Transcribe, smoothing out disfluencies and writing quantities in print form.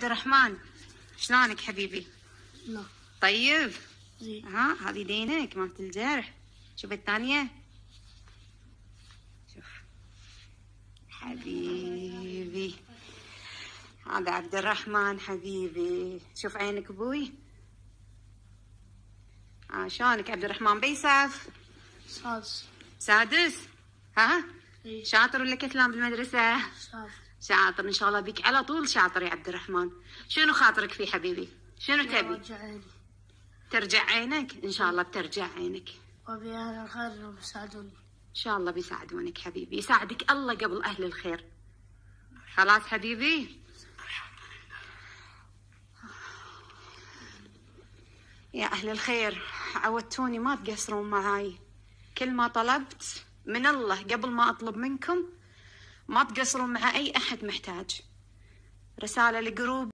عبد الرحمن، شلونك حبيبي؟ لا طيب. زين. ها هذه دينك مالت الجرح. شوف الثانية. شوف حبيبي، هذا عبد الرحمن حبيبي. شوف عينك ابوي. شلونك عبد الرحمن بيسعف؟ سادس. سادس؟ ها؟ إيه. شاطر ولا كسلان بالمدرسة؟ شاطر. شاطر ان شاء الله بك على طول شاطر يا عبد الرحمن. شنو خاطرك فيه حبيبي؟ شنو تبي؟ رجع عيني. ترجع عينك؟ ان شاء الله بترجع عينك. وابي اهل الخير بيساعدوني. ان شاء الله بيساعدونك حبيبي، يساعدك الله قبل اهل الخير. خلاص حبيبي؟ يا اهل الخير، عودتوني ما تقصرون معاي. كل ما طلبت من الله قبل ما اطلب منكم ما تقصرون مع اي احد محتاج. رسالة لجروب